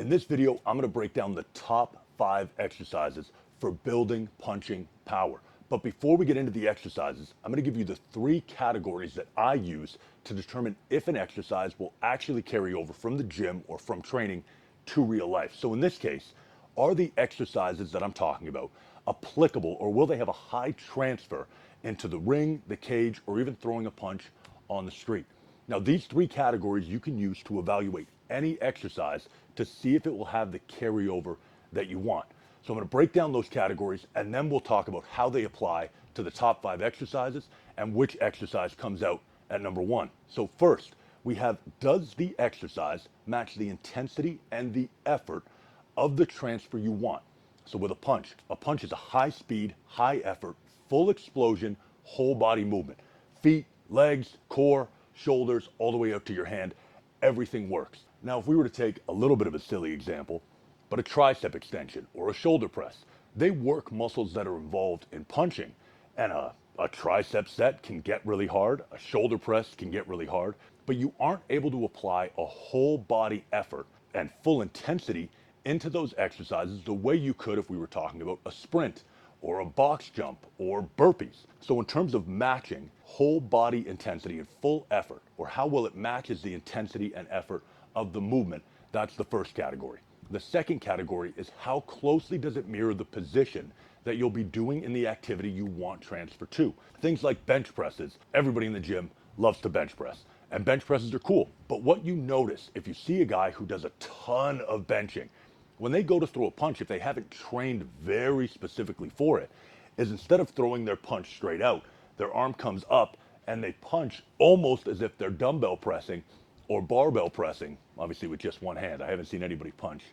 In this video, I'm going to break down the top 5 exercises for building punching power. But before we get into the exercises, I'm going to give you the 3 categories that I use to determine if an exercise will actually carry over from the gym or from training to real life. So in this case, are the exercises that I'm talking about applicable, or will they have a high transfer into the ring, the cage, or even throwing a punch on the street? Now, these 3 categories you can use to evaluate any exercise to see if it will have the carryover that you want. So I'm going to break down those categories, and then we'll talk about how they apply to the top 5 exercises and which exercise comes out at number 1. So first, we have, does the exercise match the intensity and the effort of the transfer you want? So with a punch is a high speed, high effort, full explosion, whole body movement. Feet, legs, core, shoulders, all the way out to your hand, everything works. Now, if we were to take a little bit of a silly example, but a tricep extension or a shoulder press, they work muscles that are involved in punching. And a tricep set can get really hard, a shoulder press can get really hard, but you aren't able to apply a whole body effort and full intensity into those exercises the way you could if we were talking about a sprint or a box jump or burpees. So in terms of matching whole body intensity and full effort, or how well it matches the intensity and effort of the movement, that's the first category. The second category is how closely does it mirror the position that you'll be doing in the activity you want transfer to. Things like bench presses. Everybody in the gym loves to bench press, and bench presses are cool. But what you notice if you see a guy who does a ton of benching, when they go to throw a punch, if they haven't trained very specifically for it, is instead of throwing their punch straight out, their arm comes up and they punch almost as if they're dumbbell pressing or barbell pressing, obviously with just one hand. I haven't seen anybody punch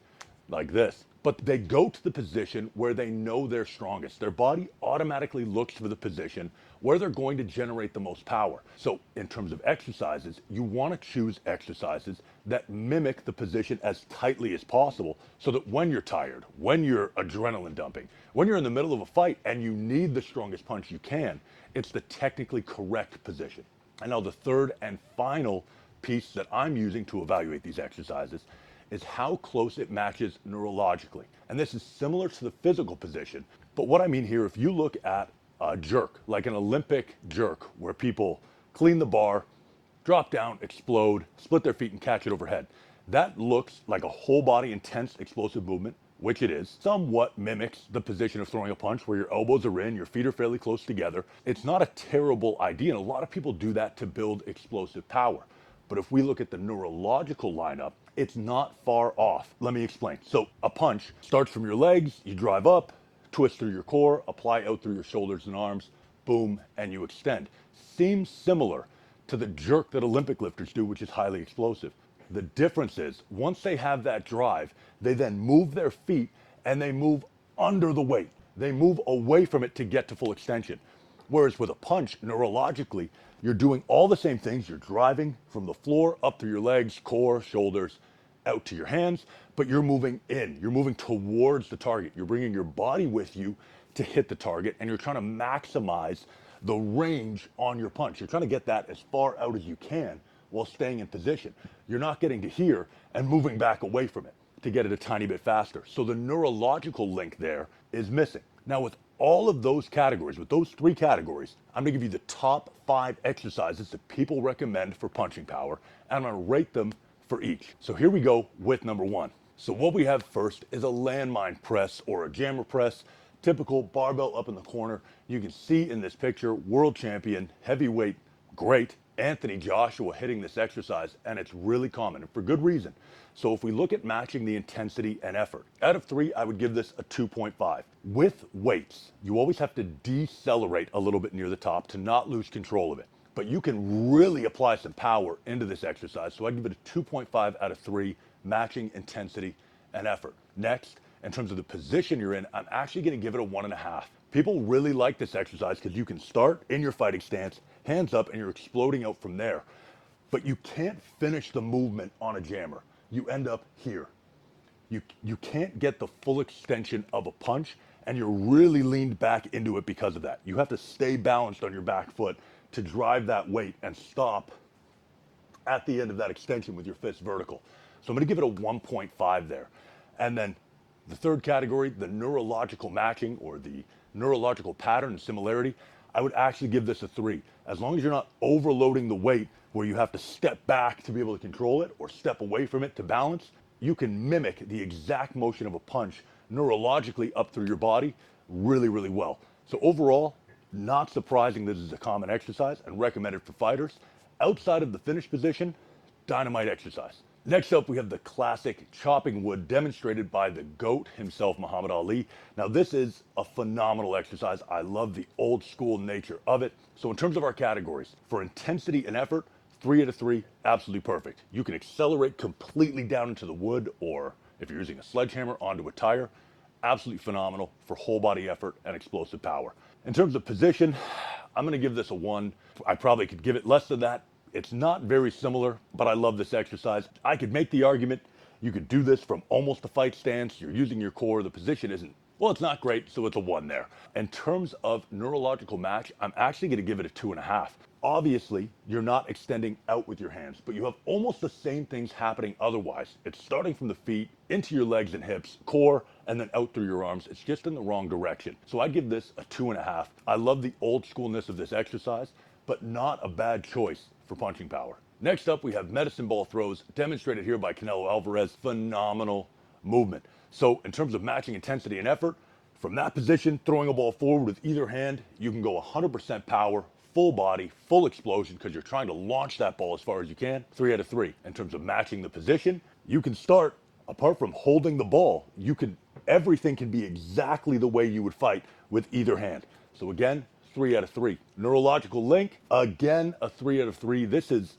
like this. But they go to the position where they know they're strongest. Their body automatically looks for the position where they're going to generate the most power. So in terms of exercises, you want to choose exercises that mimic the position as tightly as possible, so that when you're tired, when you're adrenaline dumping, when you're in the middle of a fight and you need the strongest punch you can, it's the technically correct position. And now the third and final piece that I'm using to evaluate these exercises is how close it matches neurologically. And this is similar to the physical position. But what I mean here, if you look at a jerk, like an Olympic jerk, where people clean the bar, drop down, explode, split their feet and catch it overhead, that looks like a whole body intense explosive movement, which it is. Somewhat mimics the position of throwing a punch, where your elbows are in, your feet are fairly close together. It's not a terrible idea, and a lot of people do that to build explosive power. But if we look at the neurological lineup, it's not far off. Let me explain. So a punch starts from your legs, you drive up, twist through your core, apply out through your shoulders and arms, boom, and you extend. Seems similar to the jerk that Olympic lifters do, which is highly explosive. The difference is, once they have that drive, they then move their feet and they move under the weight. They move away from it to get to full extension. Whereas with a punch, neurologically, you're doing all the same things. You're driving from the floor up through your legs, core, shoulders, out to your hands, but you're moving in. You're moving towards the target. You're bringing your body with you to hit the target, and you're trying to maximize the range on your punch. You're trying to get that as far out as you can while staying in position. You're not getting to here and moving back away from it to get it a tiny bit faster. So the neurological link there is missing. Now, with all of those categories, with those 3 categories, I'm gonna give you the top 5 exercises that people recommend for punching power, and I'm gonna rate them for each. So here we go with number 1. So what we have first is a landmine press or a jammer press, typical barbell up in the corner. You can see in this picture, world champion, heavyweight, great, Anthony Joshua hitting this exercise, and it's really common, and for good reason. So if we look at matching the intensity and effort, out of 3, I would give this a 2.5. With weights, you always have to decelerate a little bit near the top to not lose control of it. But you can really apply some power into this exercise, so I'd give it a 2.5 out of 3, matching intensity and effort. Next, in terms of the position you're in, I'm actually gonna give it a 1.5. People really like this exercise because you can start in your fighting stance, hands up, and you're exploding out from there. But you can't finish the movement on a jammer. You end up here. You can't get the full extension of a punch, and you're really leaned back into it because of that. You have to stay balanced on your back foot to drive that weight and stop at the end of that extension with your fist vertical. So I'm going to give it a 1.5 there. And then the third category, the neurological matching or the neurological pattern and similarity, I would actually give this a 3. As long as you're not overloading the weight where you have to step back to be able to control it or step away from it to balance, you can mimic the exact motion of a punch neurologically up through your body really, really well. So overall, not surprising this is a common exercise and recommended for fighters. Outside of the finish position, dynamite exercise. Next up, we have the classic chopping wood demonstrated by the GOAT himself, Muhammad Ali. Now, this is a phenomenal exercise. I love the old school nature of it. So in terms of our categories, for intensity and effort, 3 out of 3, absolutely perfect. You can accelerate completely down into the wood, or if you're using a sledgehammer, onto a tire. Absolutely phenomenal for whole body effort and explosive power. In terms of position, I'm going to give this a 1. I probably could give it less than that. It's not very similar, but I love this exercise. I could make the argument you could do this from almost a fight stance. You're using your core. The position isn't, well, it's not great, so it's a 1 there. In terms of neurological match, I'm actually going to give it a 2.5. Obviously, you're not extending out with your hands, but you have almost the same things happening otherwise. It's starting from the feet, into your legs and hips, core, and then out through your arms. It's just in the wrong direction. So I'd give this a 2.5. I love the old schoolness of this exercise, but not a bad choice for punching power. Next up, we have medicine ball throws, demonstrated here by Canelo Alvarez. Phenomenal movement. So in terms of matching intensity and effort, from that position, throwing a ball forward with either hand, you can go 100% power, full body, full explosion, because you're trying to launch that ball as far as you can. 3 out of 3. In terms of matching the position, you can start, apart from holding the ball, everything can be exactly the way you would fight with either hand. So again, 3 out of 3. Neurological link, again, a 3 out of 3. This is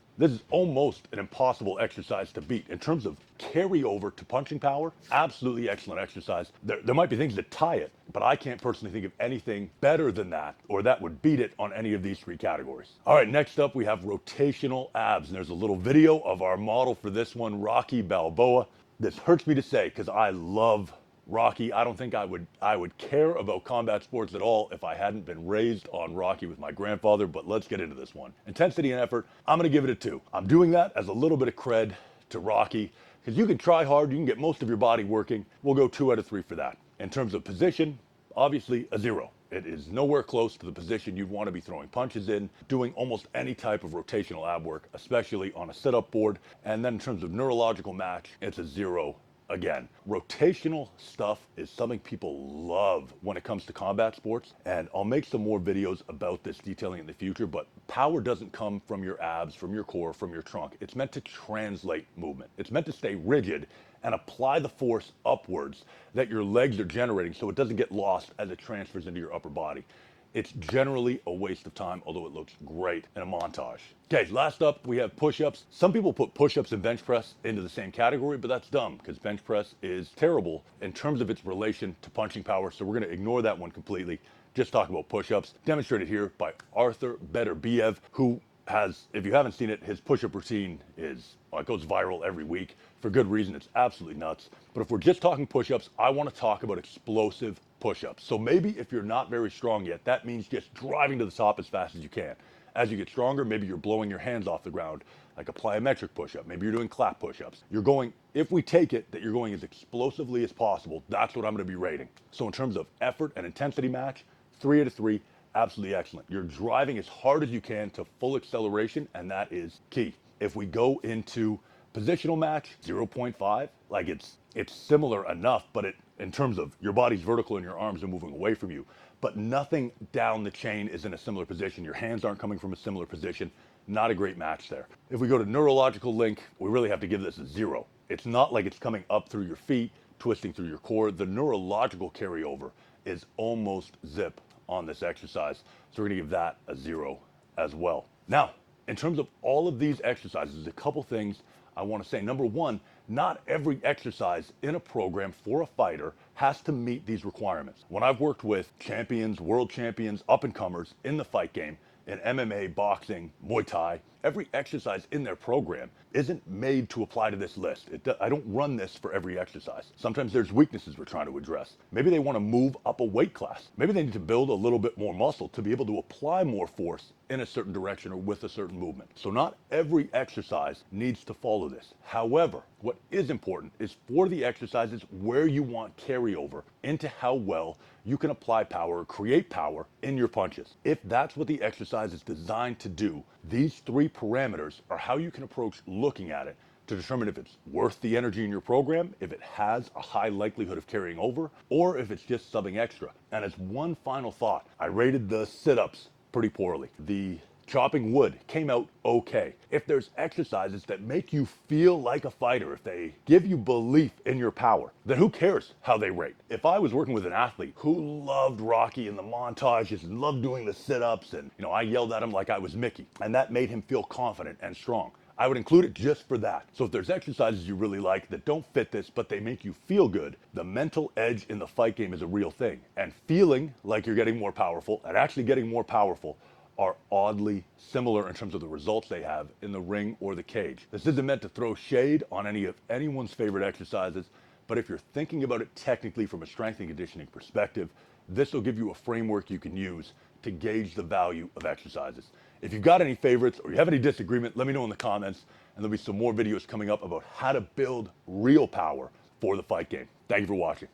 almost an impossible exercise to beat. In terms of carryover to punching power, absolutely excellent exercise. There might be things that tie it, but I can't personally think of anything better than that, or that would beat it on any of these 3 categories. All right, next up, we have rotational abs. And there's a little video of our model for this one, Rocky Balboa. This hurts me to say because I love Rocky. I don't think I would care about combat sports at all if I hadn't been raised on Rocky with my grandfather, but let's get into this one. Intensity and effort, I'm going to give it a 2. I'm doing that as a little bit of cred to Rocky, because you can try hard, you can get most of your body working. We'll go 2 out of 3 for that. In terms of position, obviously a 0. It is nowhere close to the position you'd want to be throwing punches in, doing almost any type of rotational ab work, especially on a sit-up board. And then in terms of neurological match, it's a 0. Again, rotational stuff is something people love when it comes to combat sports, and I'll make some more videos about this detailing in the future, but power doesn't come from your abs, from your core, from your trunk. It's meant to translate movement. It's meant to stay rigid and apply the force upwards that your legs are generating so it doesn't get lost as it transfers into your upper body. It's generally a waste of time, although it looks great in a montage. Okay, last up, we have push-ups. Some people put push-ups and bench press into the same category, but that's dumb because bench press is terrible in terms of its relation to punching power, so we're going to ignore that one completely. Just talk about push-ups, demonstrated here by Arthur Beterbiev, who has, if you haven't seen it, his push-up routine it goes viral every week. For good reason, it's absolutely nuts. But if we're just talking push-ups, I want to talk about explosive push-ups. So maybe if you're not very strong yet, that means just driving to the top as fast as you can. As you get stronger, maybe you're blowing your hands off the ground, like a plyometric push-up. Maybe you're doing clap push-ups. You're going, if we take it that you're going as explosively as possible, that's what I'm going to be rating. So in terms of effort and intensity match, 3 out of 3, absolutely excellent. You're driving as hard as you can to full acceleration, and that is key. If we go into positional match, 0.5, like it's similar enough, but in terms of your body's vertical and your arms are moving away from you, but nothing down the chain is in a similar position. Your hands aren't coming from a similar position. Not a great match there. If we go to neurological link, we really have to give this a 0. It's not like it's coming up through your feet, twisting through your core. The neurological carryover is almost zip on this exercise. So we're gonna give that a 0 as well. Now, in terms of all of these exercises, there's a couple things I want to say. Number one, not every exercise in a program for a fighter has to meet these requirements. When I've worked with champions, world champions, up-and-comers in the fight game, in MMA, boxing, Muay Thai, every exercise in their program isn't made to apply to this list. I don't run this for every exercise. Sometimes there's weaknesses we're trying to address. Maybe they want to move up a weight class. Maybe they need to build a little bit more muscle to be able to apply more force in a certain direction or with a certain movement. So not every exercise needs to follow this. However, what is important is for the exercises where you want carryover into how well you can apply power or create power in your punches. If that's what the exercise is designed to do, these three parameters are how you can approach looking at it to determine if it's worth the energy in your program, if it has a high likelihood of carrying over, or if it's just something extra. And as one final thought, I rated the sit-ups pretty poorly. The chopping wood came out okay. If there's exercises that make you feel like a fighter, if they give you belief in your power, then who cares how they rate? If I was working with an athlete who loved Rocky and the montages and loved doing the sit-ups and, I yelled at him like I was Mickey, and that made him feel confident and strong, I would include it just for that. So if there's exercises you really like that don't fit this, but they make you feel good, the mental edge in the fight game is a real thing. And feeling like you're getting more powerful and actually getting more powerful are oddly similar in terms of the results they have in the ring or the cage. This isn't meant to throw shade on any of anyone's favorite exercises, but if you're thinking about it technically from a strength and conditioning perspective, this will give you a framework you can use to gauge the value of exercises. If you've got any favorites or you have any disagreement, let me know in the comments, and there'll be some more videos coming up about how to build real power for the fight game. Thank you for watching.